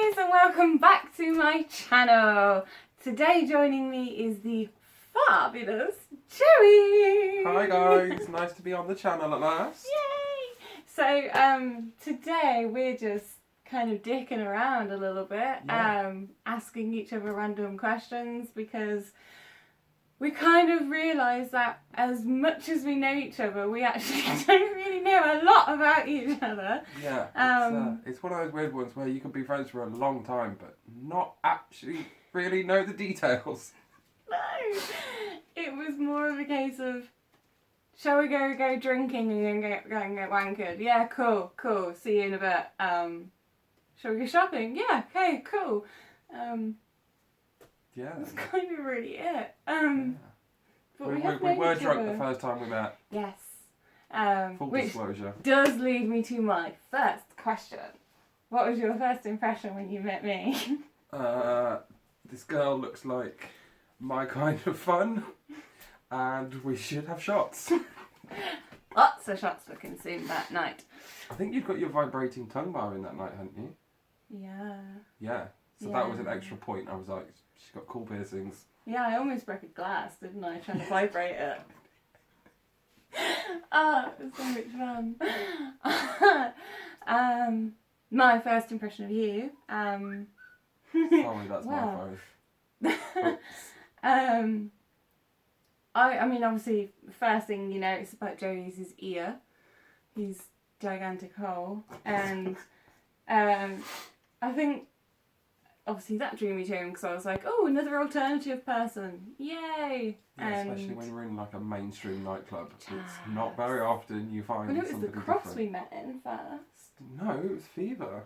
guys, and welcome back to my channel. Today joining me is the fabulous Joey. Hi guys, nice to be on the channel at last. Yay! So today we're just kind of dicking around a little bit, asking each other random questions because we kind of realise that as much as we know each other, we actually don't really know a lot about each other. Yeah, it's one of those weird ones where you can be friends for a long time but not actually really know the details. No, it was more of a case of, shall we go drinking and go and get wankered? Yeah, cool, see you in a bit. Shall we go shopping? Yeah, okay, cool. Yeah. That's kind of really it. But we each were drunk other. the first time we met. Yes. Full Which disclosure. does lead me to my first question. What was your first impression when you met me? This girl looks like my kind of fun, and we should have shots. Lots of shots were consumed that night. I think you've got your vibrating tongue bar in that night, hadn't you? Yeah. Yeah. So that was an extra point. I was like, she's got cool piercings. Yeah, I almost broke a glass, didn't I, trying to vibrate it. Oh, it was so much fun. My first impression of you. Sorry, that's my phone. I mean, obviously, the first thing you notice about Joey is his ear. His gigantic hole. And I think, obviously, that drew me to him because I was like, oh, another alternative person. Yay! Yeah, and especially when we're in like a mainstream nightclub. It's not very often you find it was somebody the cross different. we met in first. No, it was Fever.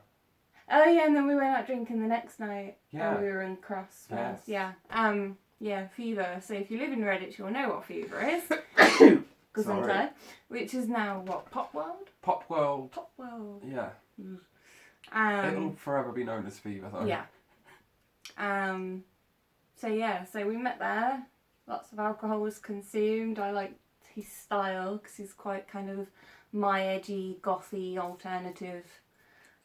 Oh yeah, and then we went out drinking the next night. Yeah. And we were in Cross first. Yes. Yeah. Yeah, Fever. So if you live in Redditch, you'll know what Fever is. Sorry. Which is now what? Pop World? Pop World. Pop World. Yeah. It'll forever be known as Fever though. Yeah. So we met there. Lots of alcohol was consumed. I liked his style because he's quite kind of my edgy, gothy, alternative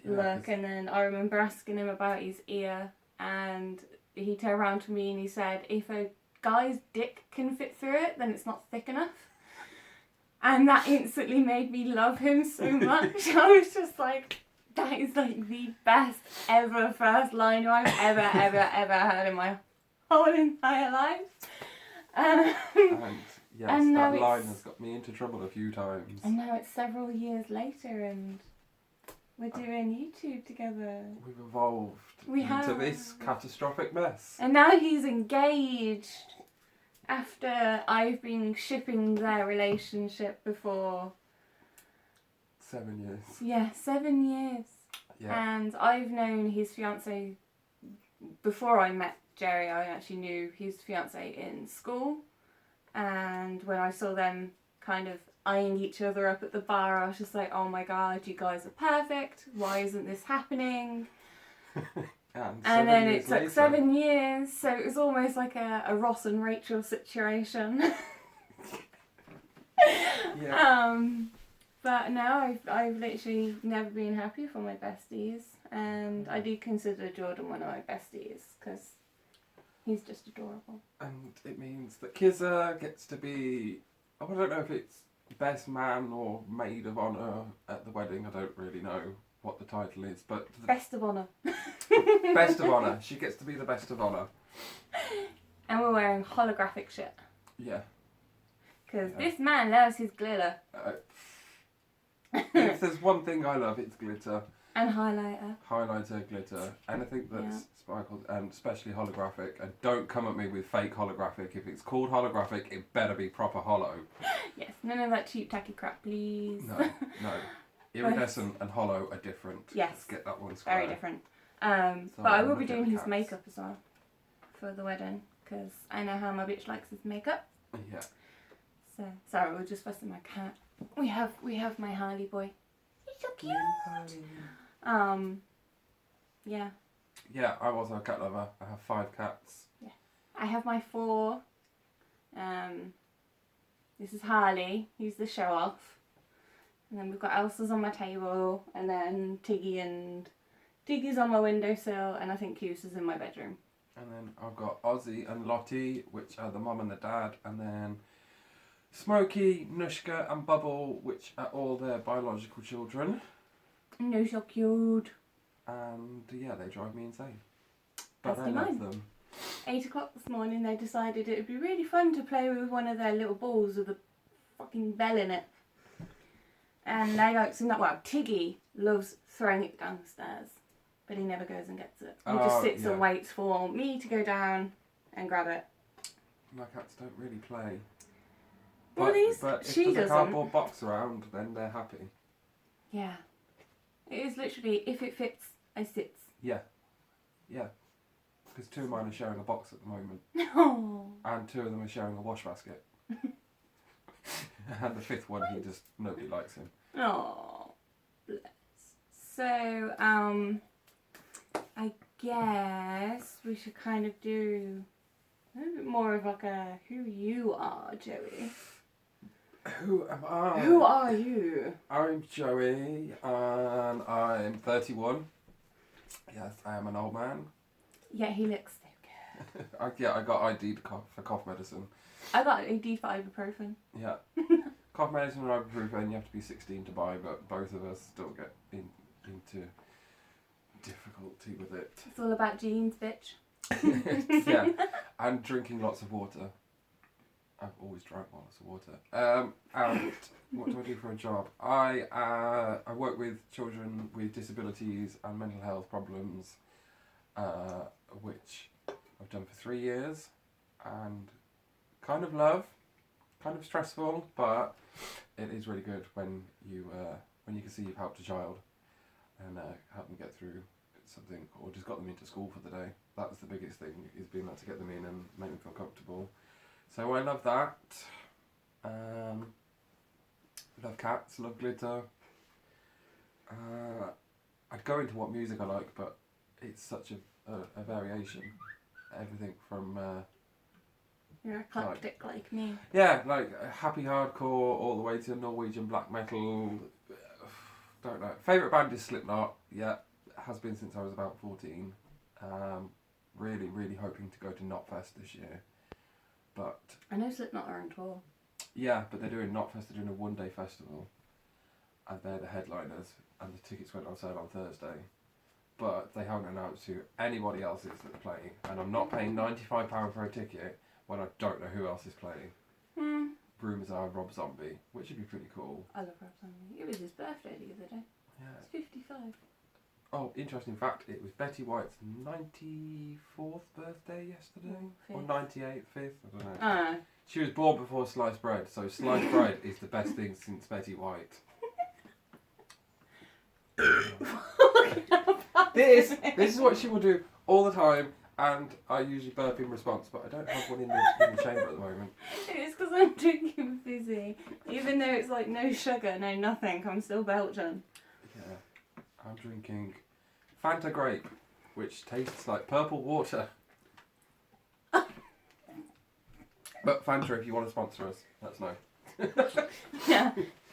look. And then I remember asking him about his ear, and he turned around to me and he said, if a guy's dick can fit through it, then it's not thick enough. And that instantly made me love him so much. I was just like, that is like the best ever first line I've ever heard in my whole entire life. And yes, and that line has got me into trouble a few times. And now it's several years later and we're doing YouTube together. We've evolved into this catastrophic mess. And now he's engaged after I've been shipping their relationship before. 7 years. Yeah, 7 years. Yeah. And I've known his fiancée before I met Jerry. I actually knew his fiancée in school. And when I saw them kind of eyeing each other up at the bar, I was just like, oh my god, you guys are perfect. Why isn't this happening? And then it took 7 years, so it was almost like a Ross and Rachel situation. Yeah. But no, I've literally never been happy for my besties, and I do consider Jordan one of my besties because he's just adorable. And it means that Kizza gets to be, I don't know if it's best man or maid of honour at the wedding. I don't really know what the title is, but Best of honour. best of honour. She gets to be the best of honour. And we're wearing holographic shit. Yeah. Because this man loves his glitter. If there's one thing I love, it's glitter. And highlighter. Highlighter, glitter, anything that's sparkled, and especially holographic. And don't come at me with fake holographic. If it's called holographic, it better be proper hollow. Yes, none of that cheap tacky crap, please. No. Iridescent and hollow are different. Yes. Let's get that one square. Very different. But I will be doing his makeup as well for the wedding because I know how my bitch likes his makeup. Yeah. So sorry, we're just fussing my cat. We have my Harley boy. He's so cute. Yeah. Yeah, I was a cat lover. I have 5 cats. Yeah. I have my 4. This is Harley. He's the show off. And then we've got Elsa's on my table, and then Tiggy and Diggy's on my windowsill, and I think Hughes is in my bedroom. And then I've got Ozzy and Lottie, which are the mum and the dad, and then Smokey, Nushka and Bubble, which are all their biological children. No, so cute. And yeah, they drive me insane. As But I do love mine. them. 8 o'clock this morning, they decided it would be really fun to play with one of their little balls with a fucking bell in it. And they like, Tiggy loves throwing it downstairs, but he never goes and gets it. He just sits and waits for me to go down and grab it. My cats don't really play. Well, But if she there's a doesn't. cardboard box around, then they're happy. Yeah. It is literally, if it fits, I sit. Yeah. Yeah. Because 2 of mine are sharing a box at the moment. Oh. And 2 of them are sharing a wash basket. And the 5th one, nobody likes him. Oh, bless. So, I guess we should kind of do a little bit more of like a who you are, Joey. Who am I? Who are you? I'm Joey, and I'm 31. Yes, I am an old man. Yeah, he looks so good. I got ID'd for cough medicine. I got AD for ibuprofen. Yeah. Cough medicine and ibuprofen, you have to be 16 to buy, but both of us still get into difficulty with it. It's all about genes, bitch. Yeah, and drinking lots of water. I've always drank lots of water. And what do I do for a job? I work with children with disabilities and mental health problems, which I've done for 3 years, and kind of love, kind of stressful, but it is really good when you can see you've helped a child and help them get through something, or just got them into school for the day. That's the biggest thing, is being able to get them in and make them feel comfortable. So I love that. Love cats, love glitter. I'd go into what music I like, but it's such a variation. Everything from You're eclectic like me. yeah, like happy hardcore all the way to Norwegian black metal. Don't know. Favourite band is Slipknot. Yeah, has been since I was about 14. Really, really hoping to go to Knotfest this year. But I know Slipknot are on tour. yeah, but they're doing Knotfest. They're doing a 1-day festival, and they're the headliners. And the tickets went on sale on Thursday, but they haven't announced who anybody else is that they're playing. And I'm not paying £95 for a ticket when I don't know who else is playing. Rumours are Rob Zombie, which would be pretty cool. I love Rob Zombie. It was his birthday the other day. Yeah. It's 55. Oh, interesting fact, it was Betty White's 94th birthday yesterday? Or 98th, 5th? I don't know. Oh. She was born before sliced bread, so sliced bread is the best thing since Betty White. This is what she will do all the time, and I usually burp in response, but I don't have one in the chamber at the moment. It's because I'm drinking fizzy. Even though it's like no sugar, no nothing, I'm still belching. Yeah, I'm drinking Fanta Grape, which tastes like purple water. But Fanta, if you want to sponsor us, let us know. Yeah,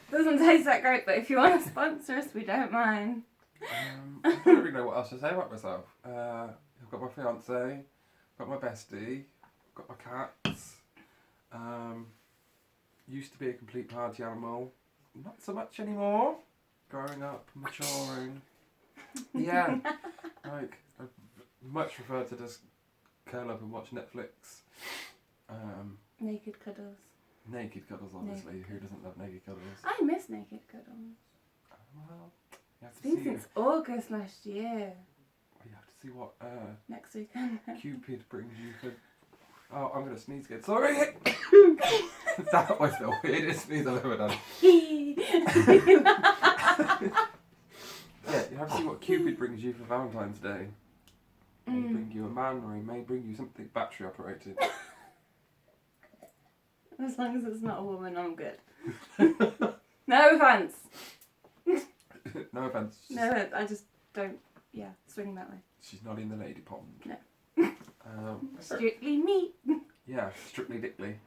doesn't taste that great, but if you want to sponsor us, we don't mind. I don't really know what else to say about myself. I've got my fiance, got my bestie, got my cats. Used to be a complete party animal, not so much anymore. Growing up, maturing. Yeah, like I much prefer to just curl up and watch Netflix. Naked cuddles. Naked cuddles, obviously. Naked. Who doesn't love naked cuddles? I miss naked cuddles. Well, you have It's to been see. since August last year. You have to see what Next weekend. Cupid brings you for. Oh, I'm gonna sneeze again. Sorry. That was the weirdest sneeze I've ever done. Yeah, you have to see what Cupid brings you for Valentine's Day. He may bring you a man, or he may bring you something battery operated. As long as it's not a woman, I'm good. No offence. No offence. No, I just don't, swing that way. She's not in the lady pond. No. Strictly meat. Yeah, strictly dickly.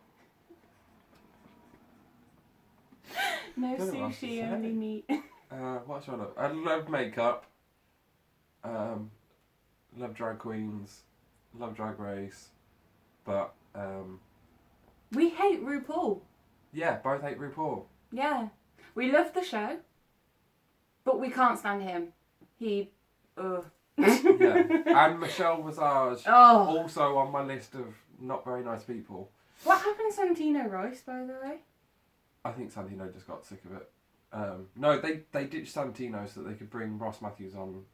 No Don't know what else to sushi, say. only meat. What's I love? I love makeup. Love drag queens, love Drag Race, but We hate RuPaul. yeah, both hate RuPaul. Yeah. We love the show, but we can't stand him. He... Ugh. Yeah, and Michelle Visage, Oh. also on my list of not very nice people. What happened to Santino Royce, by the way? I think Santino just got sick of it. No, they ditched Santino so that they could bring Ross Matthews on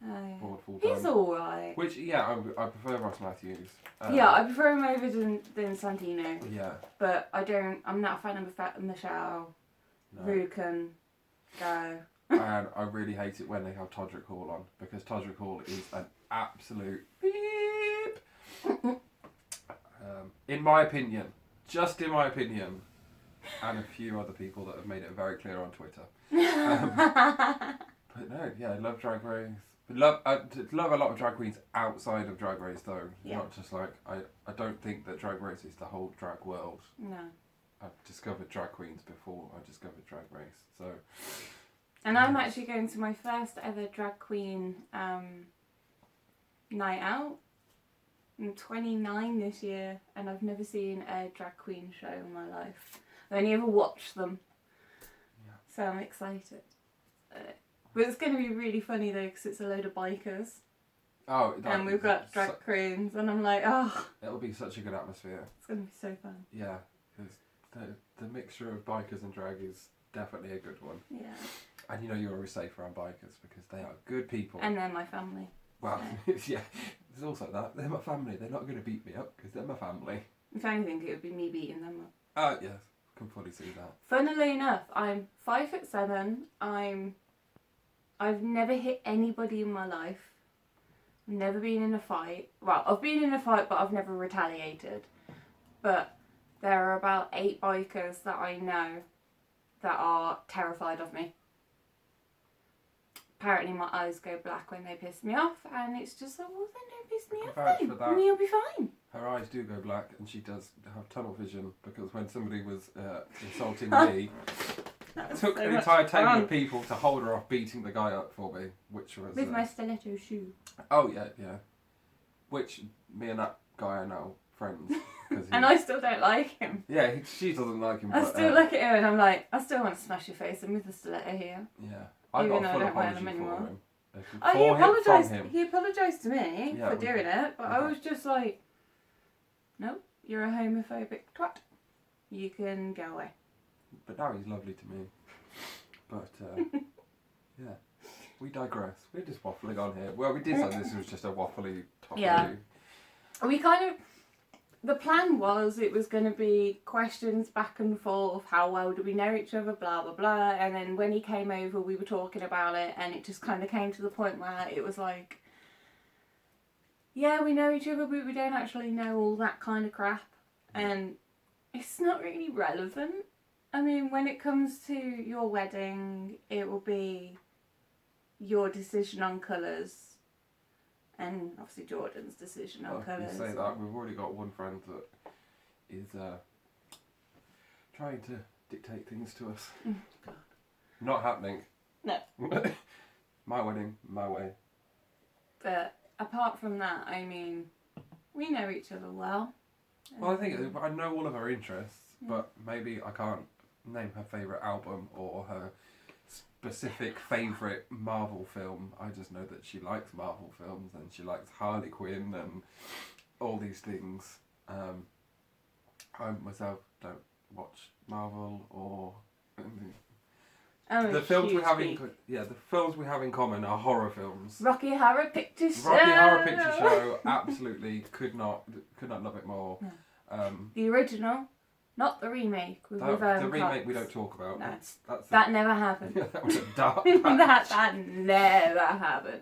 board full time. He's alright. Which, yeah, I prefer Ross Matthews. Yeah, I prefer him over than Santino. Yeah. But I'm not a fan of Michelle. No. Rue can go. And I really hate it when they have Todrick Hall on, because Todrick Hall is an absolute beep. In my opinion, just in my opinion, and a few other people that have made it very clear on Twitter. But no, yeah, I love Drag Race. Love a lot of drag queens outside of Drag Race though. Yeah. Not just like I don't think that Drag Race is the whole drag world. No. I've discovered drag queens before I discovered Drag Race. So. And I'm actually going to my first ever drag queen night out. I'm 29 this year, and I've never seen a drag queen show in my life. I've only ever watched them. Yeah. So I'm excited. But it's going to be really funny though, because it's a load of bikers. Oh, And we've got drag queens, and I'm like, oh. It'll be such a good atmosphere. It's going to be so fun. Yeah, because the mixture of bikers and drag is definitely a good one. Yeah. And you know you're always safe around bikers because they are good people. And they're my family. Well, yeah, there's also that. They're my family. They're not going to beat me up because they're my family. If anything, it would be me beating them up. Yes, can fully see that. Funnily enough, I'm 5'7". I've never hit anybody in my life. I've never been in a fight. Well, I've been in a fight, but I've never retaliated. But there are about 8 bikers that I know that are terrified of me. Apparently my eyes go black when they piss me off, and it's just like, well then don't piss me off then, and you'll be fine. Her eyes do go black, and she does have tunnel vision, because when somebody was insulting me, it took an entire table of people to hold her off beating the guy up for me, which was... With my stiletto shoe. Oh yeah, yeah. Which, me and that guy are now friends. And I still don't like him. Yeah, she doesn't like him. I still look at him and I'm like, I still want to smash your face in with the stiletto here. Yeah. I got Even a though full I don't wear apology them anymore. for him. Oh, he apologised. He apologised to me Yeah, for doing it, but I okay. was just like, no, you're a homophobic twat. You can go away. But now he's lovely to me. But, yeah. We digress. We're just waffling on here. Well, we did say this was just a waffly topic. Yeah. We kind of... The plan was it was going to be questions back and forth, how well do we know each other, blah, blah, blah. And then when he came over, we were talking about it, and it just kind of came to the point where it was like, yeah, we know each other, but we don't actually know all that kind of crap. And it's not really relevant. I mean, when it comes to your wedding, it will be your decision on colours. And obviously Jordan's decision on colours. You say that, we've already got one friend that is trying to dictate things to us. God. Not happening. No. My wedding, my way. But apart from that, I mean, we know each other well. Well, I think I know all of her interests, but maybe I can't name her favourite album or her specific favourite Marvel film. I just know that she likes Marvel films and she likes Harley Quinn and all these things. I myself don't watch Marvel or the films we have in the films we have in common are horror films. Rocky Horror Picture Show. Rocky Horror Picture Show, absolutely could not love it more. The original. Not the remake with the remake we don't talk about. No, That's that never happened. that was a dark that never happened.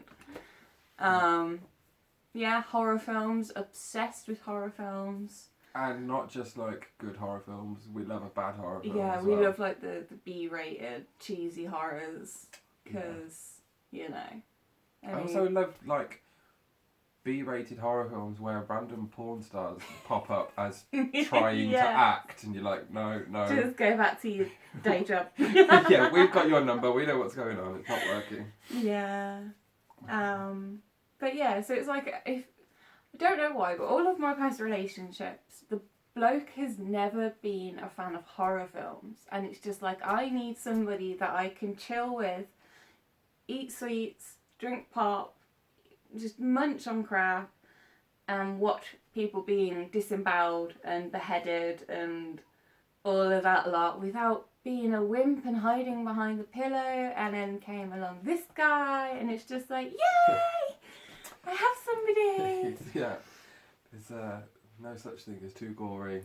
Yeah, horror films. Obsessed with horror films. And not just like good horror films. We love a bad horror film. Yeah, as we well. love like the B-rated cheesy horrors because you know. I also love like B-rated horror films where random porn stars pop up as trying to act, and you're like, no. Just go back to your day job. Yeah, we've got your number. We know what's going on. It's not working. Yeah. But yeah, so it's like, if I don't know why, but all of my past relationships, the bloke has never been a fan of horror films. And it's just like, I need somebody that I can chill with, eat sweets, drink pop, just munch on crap, and watch people being disemboweled and beheaded and all of that lot without being a wimp and hiding behind the pillow. And then came along this guy, and it's just like, yay! I have somebody. Yeah, there's no such thing as too gory.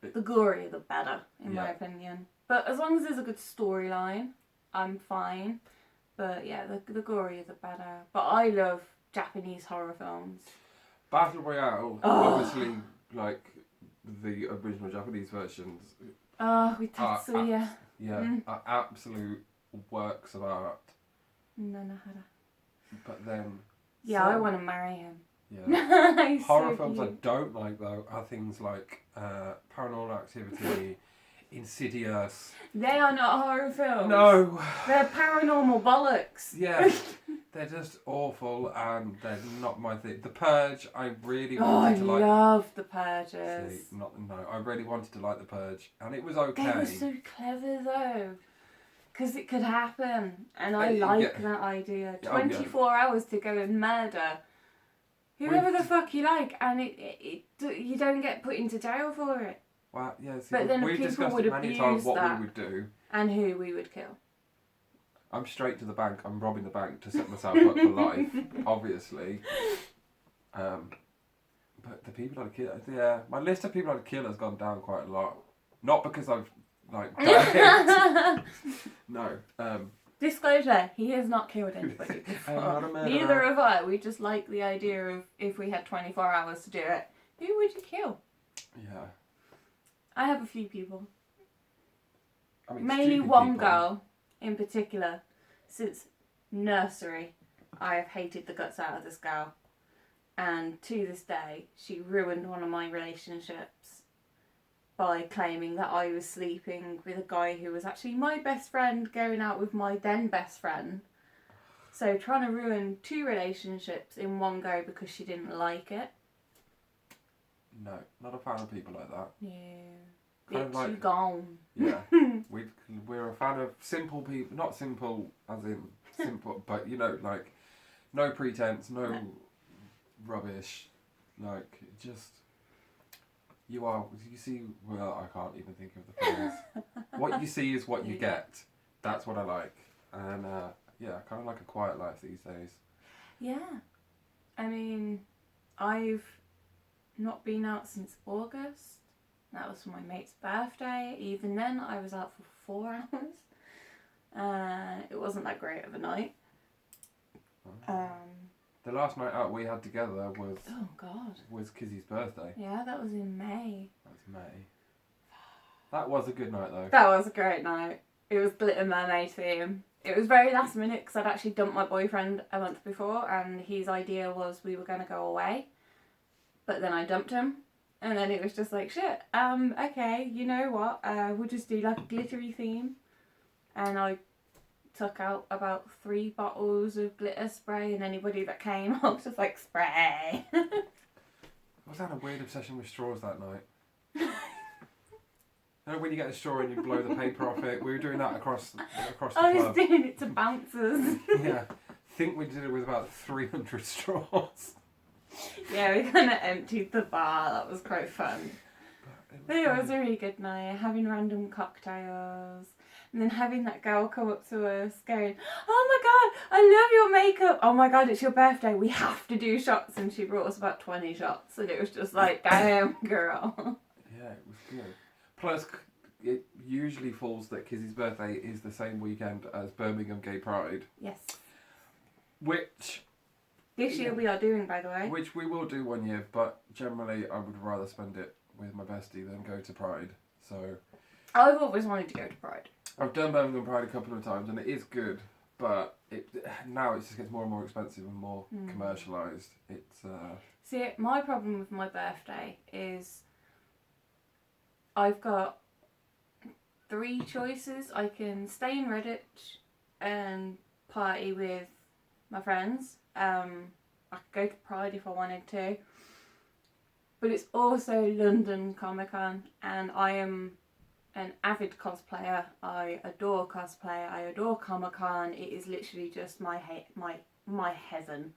The gorier the better, in my Yeah. opinion. But as long as there's a good storyline, I'm fine. But yeah, the gorier the better. But I love Japanese horror films. Battle Royale, Oh. obviously, like the original Japanese versions, Oh, with Tetsuya. are absolute works of art. Nanahara. But then, Yeah, I want to marry him. yeah, He's horror so films I cute. don't like though are things like Paranormal Activity, Insidious. They are not horror films. No. They're paranormal bollocks. Yeah, they're just awful and they're not my thing. The Purge, I really Oh, wanted I to like. love the Purges. See, no, I really wanted to like The Purge, and it was okay. They were so clever though. Because it could happen. And I Yeah. like that idea. Yeah, oh, yeah. 24 hours to go and murder whoever the fuck you like, and you don't get put into jail for it. Well, yeah, see, But then we've people discussed would it many times abuse what that. we would do. And who we would kill. I'm straight to the bank. I'm robbing the bank to set myself up for life, obviously. But the people I'd kill, yeah, my list of people I'd kill has gone down quite a lot. Not because I've like died. No. Disclosure, he has not killed anybody I'm not a before. murderer. Neither have I. We just like the idea of if we had 24 hours to do it, who would you kill? Yeah. I have a few people. I mean, Mainly stupid one people. girl in particular. Since nursery, I have hated the guts out of this girl. And to this day, she ruined one of my relationships by claiming that I was sleeping with a guy who was actually my best friend going out with my then best friend. So trying to ruin two relationships in one go because she didn't like it. No, not a fan of people like that. Yeah. Kind of Bitch, like- you gone. Yeah. We're a fan of simple people, not simple as in simple, but you know, like no pretense, no rubbish, like just you see. Well, I can't even think of the phrase. What you see is what you get. That's what I like, and yeah, kind of like a quiet life these days. Yeah. I mean, I've not been out since August. That was for my mate's birthday. Even then, I was out for 4 hours. It wasn't that great of a night. The last night out we had together Oh, God. was Kizzy's birthday. Yeah, that was in May. That was May. That was a good night though. That was a great night. It was Glitter Mermaid theme. It was very last minute because I'd actually dumped my boyfriend a month before and his idea was we were going to go away. But then I dumped him. And then it was just like, shit, okay, you know what? We'll just do like a glittery theme. And I took out about 3 bottles of glitter spray and anybody that came, I was just like, spray. I was having a weird obsession with straws that night. You know when you get a straw and you blow the paper off it? We were doing that across the I was club. doing it to bouncers. Yeah. I think we did it with about 300 straws. Yeah, we kind of emptied the bar. That was quite fun. But it was fun. a really good night, having random cocktails. And then having that girl come up to us going, oh my god, I love your makeup. Oh my god, it's your birthday. We have to do shots. And she brought us about 20 shots. And it was just like, damn, girl. Yeah, it was good. Plus, it usually falls that Kizzy's birthday is the same weekend as Birmingham Gay Pride. Yes. Which This year we are doing, by the way. Which we will do one year, but generally I would rather spend it with my bestie than go to Pride. So I've always wanted to go to Pride. I've done Birmingham Pride a couple of times and it is good, but now it just gets more and more expensive and more commercialised. It's See, my problem with my birthday is I've got 3 choices. I can stay in Redditch and party with my friends I could go to Pride if I wanted to. But it's also London Comic Con, and I am an avid cosplayer. I adore cosplay. I adore Comic Con. It is literally just my heaven.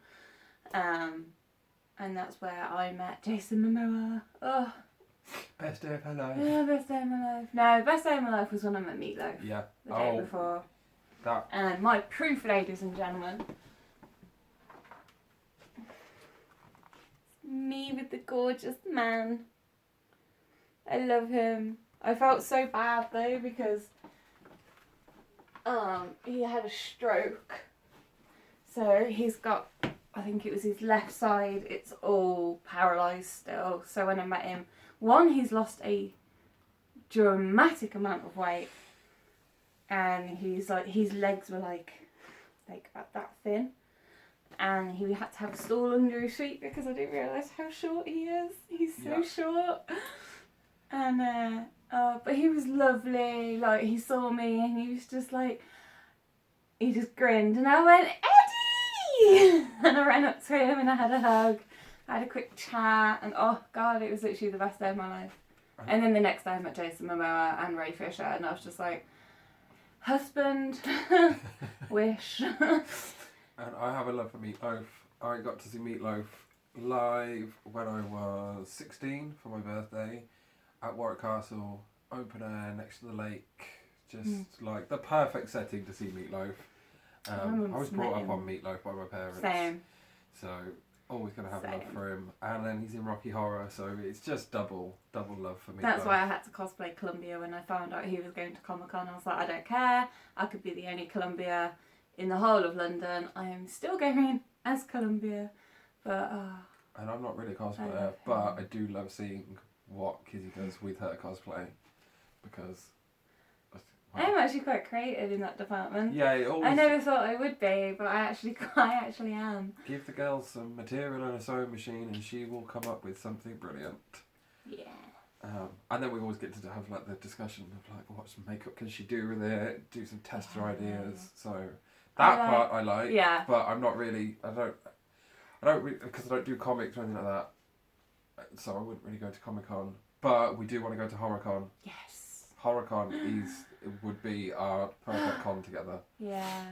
And that's where I met Jason Momoa. Oh, Best day of her life. yeah, best day of my life. No, best day of my life was when I met Meatloaf. Yeah. The day before. That. And my proof, ladies and gentlemen. Me with the gorgeous man. I love him. I felt so bad though because he had a stroke. So he's got, I think it was his left side, it's all paralysed still. So when I met him, one, he's lost a dramatic amount of weight. And he's like, his legs were like about that thin. And he had to have a stall under his feet because I didn't realise how short he is. He's so short. And, but he was lovely. Like, he saw me and he was just like, he just grinned. And I went, Eddie! And I ran up to him and I had a hug. I had a quick chat. And oh, God, it was literally the best day of my life. And then the next day I met Jason Momoa and Ray Fisher. And I was just like, husband, wish. And I have a love for Meatloaf. I got to see Meatloaf live when I was 16 for my birthday at Warwick Castle, open air next to the lake. Just like the perfect setting to see Meatloaf. I was brought up on Meatloaf by my parents. Same. So always going to have love for him. And then he's in Rocky Horror, so it's just double love for Meatloaf. That's why I had to cosplay Columbia when I found out he was going to Comic Con. I was like, I don't care. I could be the only Columbia in the whole of London. I am still going as Columbia, but and I'm not really a cosplayer, but I do love seeing what Kizzy does with her cosplay because I'm actually quite creative in that department. Yeah, I never thought I would be, but I actually am. Give the girl some material and a sewing machine, and she will come up with something brilliant. Yeah. And then we always get to have like the discussion of like, what makeup can she do with it? Do some tester ideas. So that part I like. Yeah. But I'm not really. I don't because I don't do comics or anything like that. So I wouldn't really go to Comic Con. But we do want to go to HorrorCon. Yes. HorrorCon would be our perfect con together. Yeah.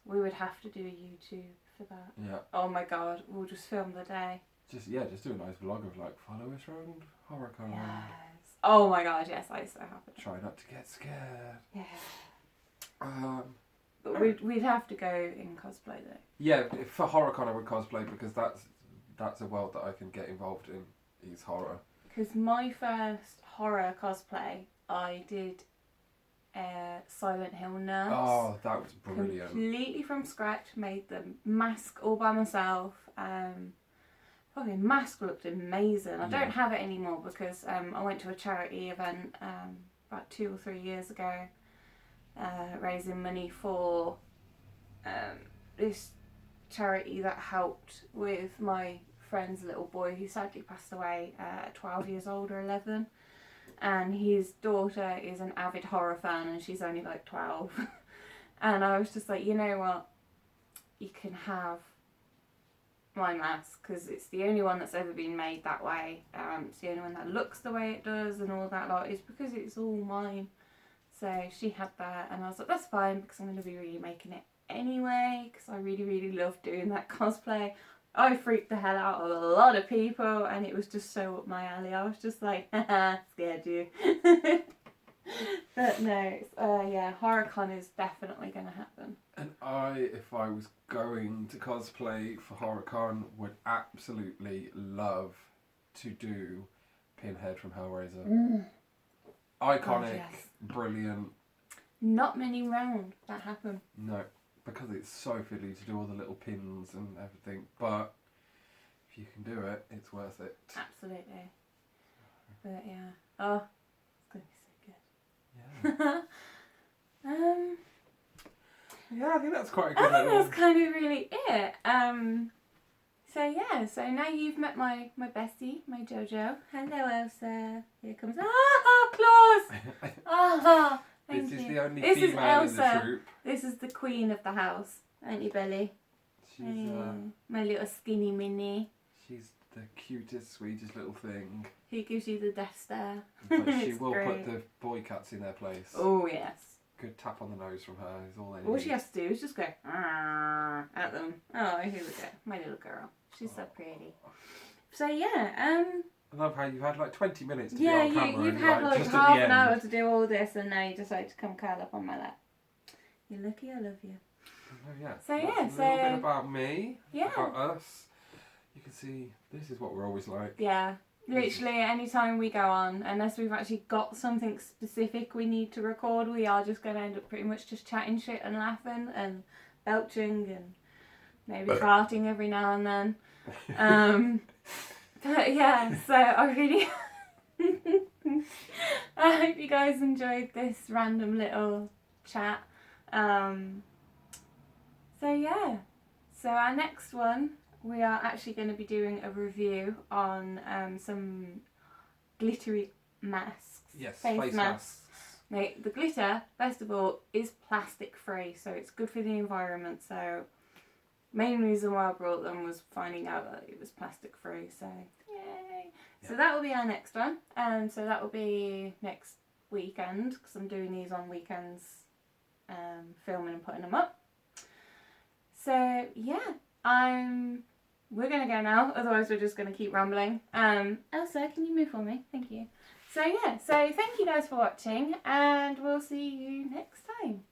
We would have to do a YouTube for that. Yeah. Oh my God, we'll just film the day. Just do a nice vlog of like, follow us around HorrorCon. Yes. Oh my God, yes, I so happen. Try not to get scared. Yeah. But we'd have to go in cosplay though. Yeah, for HorrorCon I would cosplay because that's a world that I can get involved in, is horror. Because my first horror cosplay, I did Silent Hill Nurse. Oh, that was brilliant. Completely from scratch, made the mask all by myself. Probably mask looked amazing. I don't have it anymore because I went to a charity event about 2 or 3 years ago, raising money for this charity that helped with my friend's little boy who sadly passed away at 12 years old or 11. And his daughter is an avid horror fan and she's only like 12. And I was just like, you know what? You can have my mask because it's the only one that's ever been made that way. It's the only one that looks the way it does and all that lot. It's because it's all mine. So she had that and I was like, that's fine because I'm going to be remaking it anyway because I really, really love doing that cosplay. I freaked the hell out of a lot of people and it was just so up my alley. I was just like, haha, scared you. But no, yeah, HorrorCon is definitely going to happen. And if I was going to cosplay for HorrorCon, would absolutely love to do Pinhead from Hellraiser. Iconic, brilliant. Not many round that happen. No, because it's so fiddly to do all the little pins and everything, but if you can do it, it's worth it. Absolutely. But yeah, oh, it's going to be so good. Yeah. Yeah, I think that's quite a good I think that's kind of really it. So yeah, so now you've met my bestie, my Jojo. Hello, Elsa. Here comes applause. Oh, thank this you. is the only this female is Elsa. in the troop. This is the queen of the house, ain't you, Belly? She's my little skinny mini. she's the cutest, sweetest little thing. Who gives you the death stare? But she It's will great. put the boy cats in their place. Oh yes. Good tap on the nose from her is all they need. All she has to do is just go "Arr" at them. Oh, here we go. My little girl. She's so pretty. So yeah, I love how you've had like 20 minutes to yeah, be on camera you've and had like just half at the an end. hour to do all this, and now you decide to come curl up on my lap. You're lucky I love you. Oh, yeah. So, That's yeah, a little so- bit about me, Yeah. about us. You can see this is what we're always like. Yeah. Literally, anytime we go on, unless we've actually got something specific we need to record, we are just going to end up pretty much just chatting shit and laughing and belching and maybe farting every now and then. But yeah, so I really I hope you guys enjoyed this random little chat. So yeah, so our next one, we are actually going to be doing a review on some glittery masks. Yes, face masks. Now, the glitter, first of all, is plastic free, so it's good for the environment. So main reason why I brought them was finding out that it was plastic free, so yay. Yeah. So that will be our next one, and so that will be next weekend, because I'm doing these on weekends, filming and putting them up. So yeah, we're going to go now, otherwise we're just going to keep rambling. Elsa, can you move for me? Thank you. So yeah, so thank you guys for watching, and we'll see you next time.